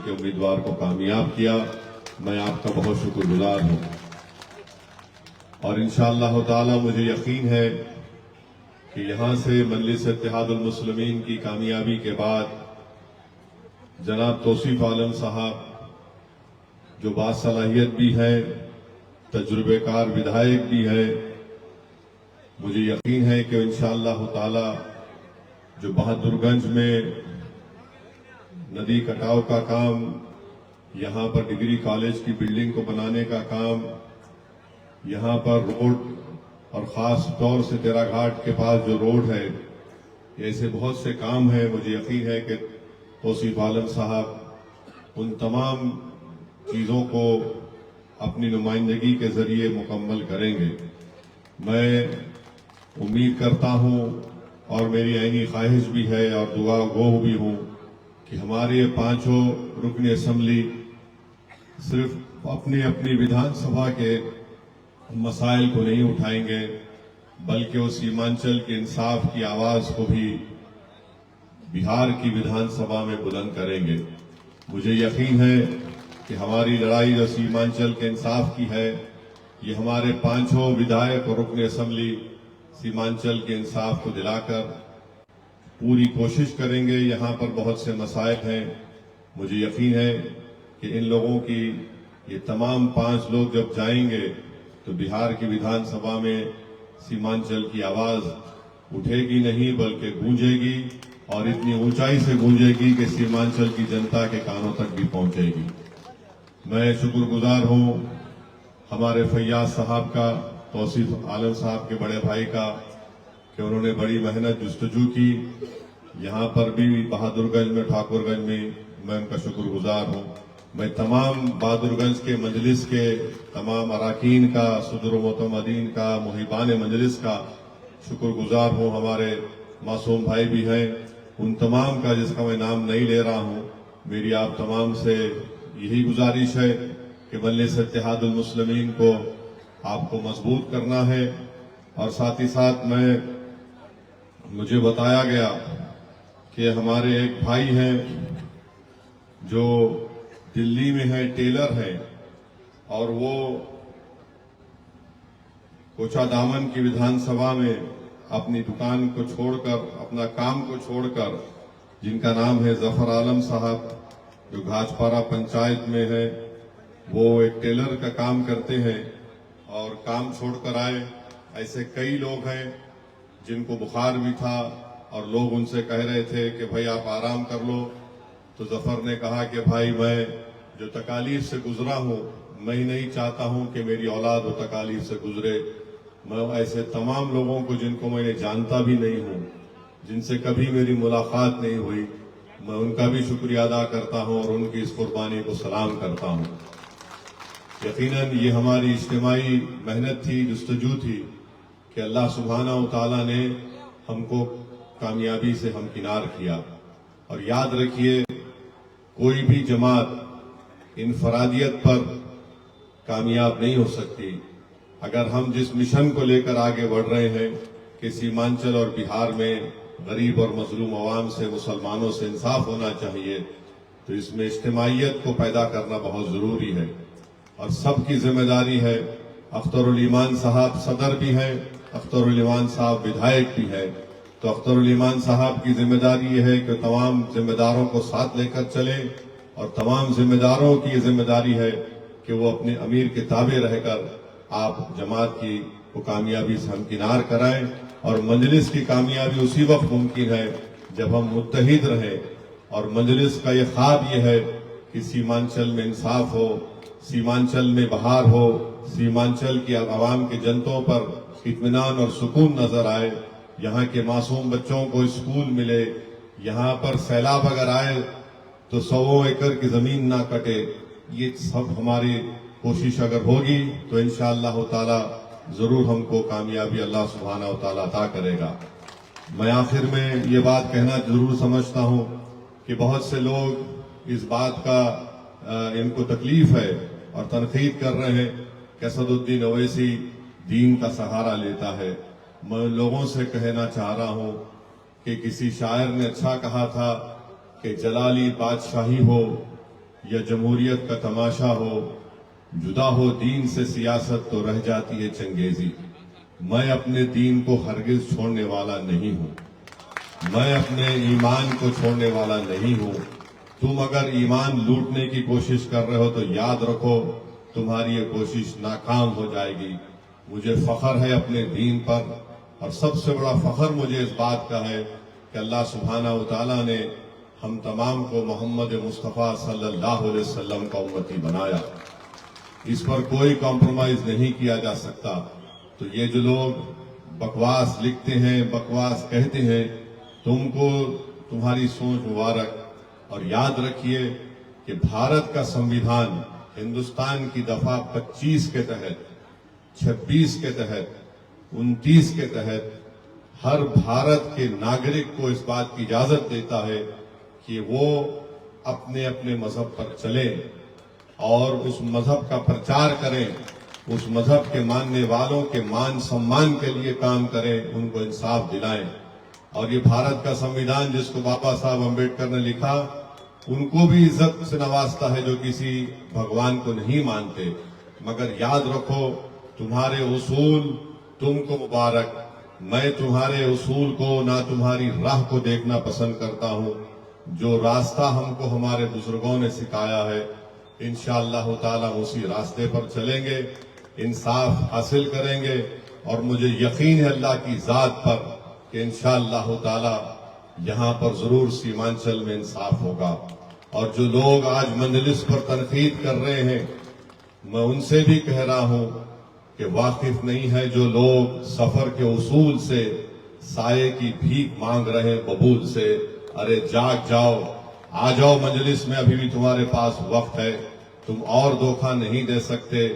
کے امیدوار کو کامیاب کیا. میں آپ کا بہت شکر گزار ہوں اور انشاءاللہ تعالی مجھے یقین ہے کہ یہاں سے مجلس اتحاد المسلمین کی کامیابی کے بعد جناب توصیف عالم صاحب جو باصلاحیت بھی ہے، تجربے کار ودھائک بھی ہے، مجھے یقین ہے کہ انشاءاللہ تعالی جو بہادر گنج میں ندی کٹاؤ کا کام، یہاں پر ڈگری کالج کی بلڈنگ کو بنانے کا کام، یہاں پر روڈ اور خاص طور سے تیرا گھاٹ کے پاس جو روڈ ہے، ایسے بہت سے کام ہیں. مجھے یقین ہے کہ توصیف عالم صاحب ان تمام چیزوں کو اپنی نمائندگی کے ذریعے مکمل کریں گے. میں امید کرتا ہوں اور میری عینی خواہش بھی ہے اور دعا گو بھی ہوں کہ ہمارے پانچوں رکن اسمبلی صرف اپنی اپنی ودھان سبھا کے مسائل کو نہیں اٹھائیں گے، بلکہ وہ سیمانچل کے انصاف کی آواز کو بھی بہار کی ودھان سبھا میں بلند کریں گے. مجھے یقین ہے کہ ہماری لڑائی جو سیمانچل کے انصاف کی ہے، یہ ہمارے پانچوں ودھائک اور رکن اسمبلی سیمانچل کے انصاف کو دلا کر پوری کوشش کریں گے. یہاں پر بہت سے مسائل ہیں، مجھے یقین ہے کہ ان لوگوں کی یہ تمام 5 لوگ جب جائیں گے تو بہار کی ودھان سبھا میں سیمانچل کی آواز اٹھے گی نہیں بلکہ گونجے گی، اور اتنی اونچائی سے گونجے گی کہ سیمانچل کی جنتا کے کانوں تک بھی پہنچے گی. میں شکر گزار ہوں ہمارے فیاض صاحب کا، توصیف عالم صاحب کے بڑے بھائی کا، کہ انہوں نے بڑی محنت جستجو کی. یہاں پر بھی بہادر گنج میں، ٹھاکر گنج میں ان کا شکر گزار ہوں. میں تمام بہادر گنج کے مجلس کے تمام اراکین کا، صدر و معتمدین کا، محبان مجلس کا شکر گزار ہوں. ہمارے معصوم بھائی بھی ہیں، ان تمام کا جس کا میں نام نہیں لے رہا ہوں. میری آپ تمام سے یہی گزارش ہے کہ مجلس اتحاد المسلمین کو آپ کو مضبوط کرنا ہے. اور ساتھ ہی ساتھ مجھے بتایا گیا کہ ہمارے ایک بھائی ہیں جو دلی میں ہے، ٹیلر ہیں، اور وہ کوچا دامن کی ودھان سبھا میں اپنی دکان کو چھوڑ کر، اپنا کام کو چھوڑ کر، جن کا نام ہے ظفر عالم صاحب، جو گھاچپارا پنچایت میں ہے، وہ ایک ٹیلر کا کام کرتے ہیں اور کام چھوڑ کر آئے. ایسے کئی لوگ ہیں جن کو بخار بھی تھا اور لوگ ان سے کہہ رہے تھے کہ بھائی آپ آرام کر لو، تو ظفر نے کہا کہ بھائی میں جو تکالیف سے گزرا ہوں، میں نہیں چاہتا ہوں کہ میری اولاد وہ تکالیف سے گزرے. میں ایسے تمام لوگوں کو جن کو میں نے جانتا بھی نہیں ہوں، جن سے کبھی میری ملاقات نہیں ہوئی، میں ان کا بھی شکریہ ادا کرتا ہوں اور ان کی اس قربانی کو سلام کرتا ہوں. یقیناً یہ ہماری اجتماعی محنت تھی، جستجو تھی کہ اللہ سبحانہ و تعالیٰ نے ہم کو کامیابی سے ہمکنار کیا. اور یاد رکھیے، کوئی بھی جماعت انفرادیت پر کامیاب نہیں ہو سکتی. اگر ہم جس مشن کو لے کر آگے بڑھ رہے ہیں کہ سیمانچل اور بہار میں غریب اور مظلوم عوام سے، مسلمانوں سے انصاف ہونا چاہیے، تو اس میں اجتماعیت کو پیدا کرنا بہت ضروری ہے اور سب کی ذمہ داری ہے. اختر الایمان صاحب صدر بھی ہیں، اختر الایمان صاحب ودھائک بھی ہے، تو اختر الایمان صاحب کی ذمہ داری یہ ہے کہ تمام ذمہ داروں کو ساتھ لے کر چلیں، اور تمام ذمہ داروں کی یہ ذمہ داری ہے کہ وہ اپنے امیر کے تابع رہ کر آپ جماعت کی وہ کامیابی سے ہمکنار کرائیں. اور مجلس کی کامیابی اسی وقت ممکن ہے جب ہم متحد رہیں. اور مجلس کا یہ خواب یہ ہے کہ سیمانچل میں انصاف ہو، سیمانچل میں بہار ہو، سیمانچل کی عوام کے جنتوں پر اطمینان اور سکون نظر آئے، یہاں کے معصوم بچوں کو اسکول ملے، یہاں پر سیلاب اگر آئے تو 100 ایکڑ کی زمین نہ کٹے. یہ سب ہماری کوشش اگر ہوگی تو انشاءاللہ تعالی ضرور ہم کو کامیابی اللہ سبحانہ و تعالی عطا کرے گا. میں آخر میں یہ بات کہنا ضرور سمجھتا ہوں کہ بہت سے لوگ اس بات کا ان کو تکلیف ہے اور تنقید کر رہے ہیں کہ اسد الدین اویسی دین کا سہارا لیتا ہے. میں لوگوں سے کہنا چاہ رہا ہوں کہ کسی شاعر نے اچھا کہا تھا کہ جلالی بادشاہی ہو یا جمہوریت کا تماشا ہو، جدا ہو دین سے سیاست تو رہ جاتی ہے چنگیزی۔ میں اپنے دین کو ہرگز چھوڑنے والا نہیں ہوں، میں اپنے ایمان کو چھوڑنے والا نہیں ہوں۔ تم اگر ایمان لوٹنے کی کوشش کر رہے ہو تو یاد رکھو تمہاری یہ کوشش ناکام ہو جائے گی۔ مجھے فخر ہے اپنے دین پر، اور سب سے بڑا فخر مجھے اس بات کا ہے کہ اللہ سبحانہ و تعالیٰ نے ہم تمام کو محمد مصطفیٰ صلی اللہ علیہ وسلم کا امتی بنایا۔ اس پر کوئی کمپرومائز نہیں کیا جا سکتا۔ تو یہ جو لوگ بکواس لکھتے ہیں، بکواس کہتے ہیں، تم کو تمہاری سوچ مبارک۔ اور یاد رکھیے کہ بھارت کا سنویدھان ہندوستان کی دفعہ 25 کے تحت، 26 کے تحت، 29 کے تحت ہر بھارت کے ناگرک کو اس بات کی اجازت دیتا ہے کہ وہ اپنے اپنے مذہب پر چلیں اور اس مذہب کا پرچار کریں، اس مذہب کے ماننے والوں کے مان سمان کے لیے کام کریں، ان کو انصاف دلائیں۔ اور یہ بھارت کا سنویدھان جس کو بابا صاحب امبیڈکر نے لکھا، ان کو بھی عزت سے نوازتا ہے جو کسی بھگوان کو نہیں مانتے۔ مگر یاد رکھو تمہارے اصول تم کو مبارک، میں تمہارے اصول کو نہ تمہاری راہ کو دیکھنا پسند کرتا ہوں۔ جو راستہ ہم کو ہمارے بزرگوں نے سکھایا ہے، انشاءاللہ تعالیٰ اسی راستے پر چلیں گے، انصاف حاصل کریں گے، اور مجھے یقین ہے اللہ کی ذات پر کہ انشاءاللہ تعالیٰ یہاں پر ضرور سیمانچل میں انصاف ہوگا۔ اور جو لوگ آج مجلس پر تنقید کر رہے ہیں، میں ان سے بھی کہہ رہا ہوں کہ واقف نہیں ہے جو لوگ سفر کے اصول سے سائے کی بھیک مانگ رہے ہیں قبول سے۔ ارے جاگ جاؤ، آ جاؤ مجلس میں، ابھی بھی تمہارے پاس وقت ہے، تم اور دھوکہ نہیں دے سکتے۔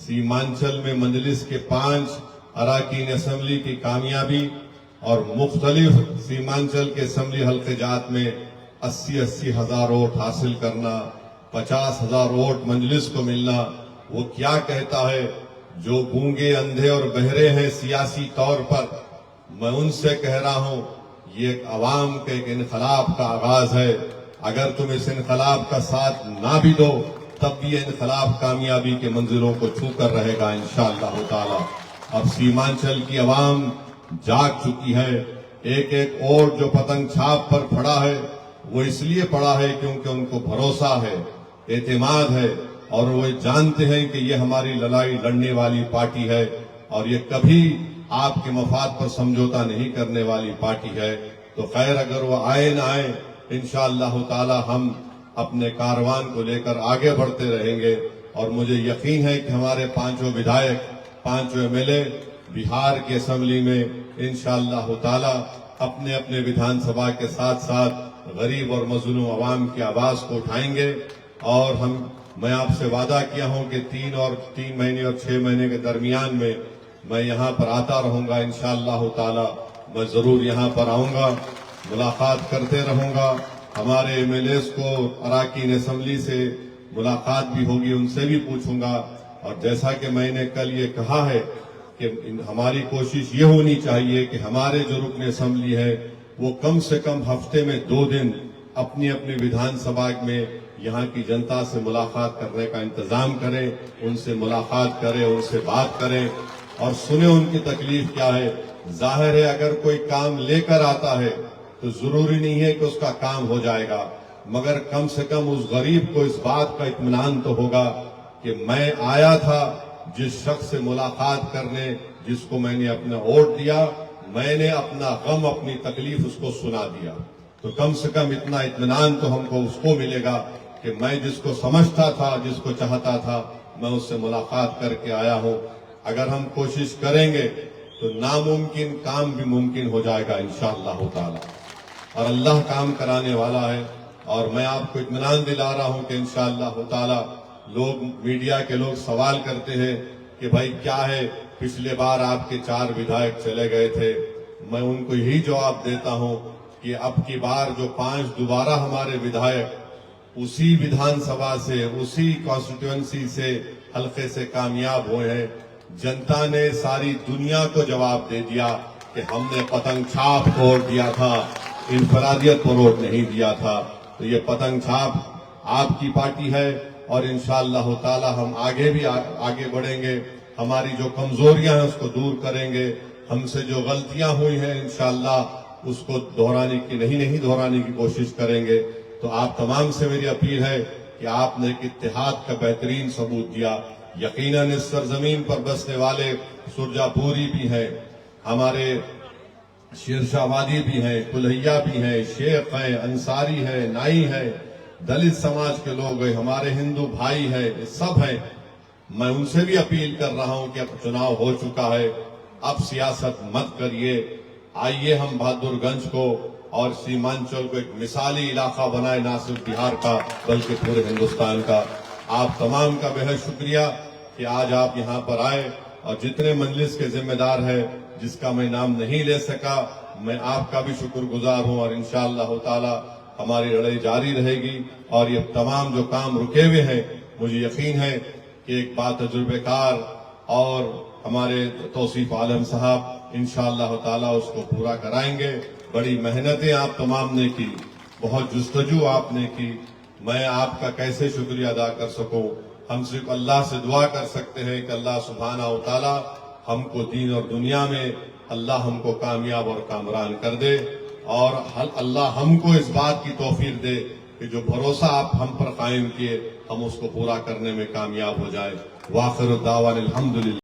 سیمانچل میں مجلس کے 5 اراکین اسمبلی کی کامیابی اور مختلف سیمانچل کے اسمبلی حلقے جات میں 80 ہزار ووٹ حاصل کرنا، 50 ہزار ووٹ مجلس کو ملنا، وہ کیا کہتا ہے؟ جو گونگے اندھے اور بہرے ہیں سیاسی طور پر، میں ان سے کہہ رہا ہوں یہ ایک عوام کے ایک انقلاب کا آغاز ہے۔ اگر تم اس انقلاب کا ساتھ نہ بھی دو تب بھی یہ انقلاب کامیابی کے منزلوں کو چھو کر رہے گا انشاءاللہ تعالی۔ اب سیمانچل کی عوام جاگ چکی ہے۔ ایک ایک ووٹ جو پتنگ چھاپ پر پڑا ہے وہ اس لیے پڑا ہے کیونکہ ان کو بھروسہ ہے، اعتماد ہے، اور وہ جانتے ہیں کہ یہ ہماری لڑائی لڑنے والی پارٹی ہے اور یہ کبھی آپ کے مفاد پر سمجھوتا نہیں کرنے والی پارٹی ہے۔ تو خیر اگر وہ آئے نہ آئے، انشاءاللہ تعالی ہم اپنے کاروان کو لے کر آگے بڑھتے رہیں گے۔ اور مجھے یقین ہے کہ ہمارے 5 ودھائک، 5 ایم ایل اے بہار کے اسمبلی میں انشاءاللہ تعالی اپنے اپنے ودھان سبھا کے ساتھ ساتھ غریب اور مظلوم عوام کی آواز کو اٹھائیں گے۔ اور میں آپ سے وعدہ کیا ہوں کہ 3 مہینے اور 6 مہینے کے درمیان میں میں یہاں پر آتا رہوں گا انشاءاللہ تعالی۔ میں ضرور یہاں پر آؤں گا، ملاقات کرتے رہوں گا۔ ہمارے ایم ایل ایز کو اراکین اسمبلی سے ملاقات بھی ہوگی، ان سے بھی پوچھوں گا۔ اور جیسا کہ میں نے کل یہ کہا ہے کہ ہماری کوشش یہ ہونی چاہیے کہ ہمارے جو رکن اسمبلی ہے وہ کم سے کم ہفتے میں 2 دن اپنی اپنی ودھان سبھا میں یہاں کی جنتا سے ملاقات کرنے کا انتظام کریں، ان سے ملاقات کریں، ان سے بات کریں اور سنیں ان کی تکلیف کیا ہے۔ ظاہر ہے اگر کوئی کام لے کر آتا ہے تو ضروری نہیں ہے کہ اس کا کام ہو جائے گا، مگر کم سے کم اس غریب کو اس بات کا اطمینان تو ہوگا کہ میں آیا تھا جس شخص سے ملاقات کرنے، جس کو میں نے اپنا ووٹ دیا، میں نے اپنا غم، اپنی تکلیف اس کو سنا دیا۔ تو کم سے کم اتنا اطمینان تو ہم کو اس کو ملے گا کہ میں جس کو سمجھتا تھا، جس کو چاہتا تھا، میں اس سے ملاقات کر کے آیا ہوں۔ اگر ہم کوشش کریں گے تو ناممکن کام بھی ممکن ہو جائے گا انشاءاللہ تعالی، اور اللہ کام کرانے والا ہے۔ اور میں آپ کو اطمینان دلا رہا ہوں کہ انشاءاللہ تعالی لوگ، میڈیا کے لوگ سوال کرتے ہیں کہ بھائی کیا ہے، پچھلے بار آپ کے 4 ودھائک چلے گئے تھے۔ میں ان کو یہی جواب دیتا ہوں کہ اب کی بار جو 5 دوبارہ ہمارے ودھائک اسی ودھان سبھا سے، اسی کانسٹیٹوئنسی سے، حلقے سے کامیاب ہوئے ہیں۔ جنتا نے ساری دنیا کو جواب دے دیا کہ ہم نے پتنگ چھاپ کو ووٹ دیا تھا، انفرادیت پر ووٹ نہیں دیا تھا۔ تو یہ پتنگ چھاپ آپ کی پارٹی ہے اور انشاءاللہ تعالی ہم آگے بھی آگے بڑھیں گے. ہماری جو کمزوریاں ہیں اس کو دور کریں گے. ہم سے جو غلطیاں ہوئی ہیں انشاءاللہ اس کو نہیں دہرانے کی کوشش کریں گے. تو آپ تمام سے میری اپیل ہے کہ آپ نے ایک اتحاد کا بہترین ثبوت دیا. یقیناً اس سرزمین پر بسنے والے سرجا پوری بھی ہیں, ہمارے شیرشاہ وادی بھی ہیں, کلہیا بھی ہیں, شیخ ہیں, انصاری ہیں, نائی ہیں, دلت سماج کے لوگ ہیں, ہمارے ہندو بھائی ہیں, سب ہیں. میں ان سے بھی اپیل کر رہا ہوں کہ اب چناؤ ہو چکا ہے, اب سیاست مت کریے. آئیے ہم بہادر گنج کو اور سیمانچل کو ایک مثالی علاقہ بنائے, نہ صرف بہار کا بلکہ پورے ہندوستان کا. آپ تمام کا بہت شکریہ کہ آج آپ یہاں پر آئے, اور جتنے مجلس کے ذمہ دار ہیں جس کا میں نام نہیں لے سکا, میں آپ کا بھی شکر گزار ہوں. اور انشاءاللہ تعالی ہماری لڑائی جاری رہے گی. اور یہ تمام جو کام رکے ہوئے ہیں, مجھے یقین ہے کہ ایک بات تجربہ کار اور ہمارے توصیف عالم صاحب انشاءاللہ تعالی اس کو پورا کرائیں گے. بڑی محنتیں آپ تمام نے کی, بہت جستجو آپ نے کی. میں آپ کا کیسے شکریہ ادا کر سکوں. ہم صرف اللہ سے دعا کر سکتے ہیں کہ اللہ سبحانہ و تعالی ہم کو دین اور دنیا میں اللہ ہم کو کامیاب اور کامران کر دے, اور اللہ ہم کو اس بات کی توفیق دے کہ جو بھروسہ آپ ہم پر قائم کیے ہم اس کو پورا کرنے میں کامیاب ہو جائے. وآخر الدعوانا الحمدللہ.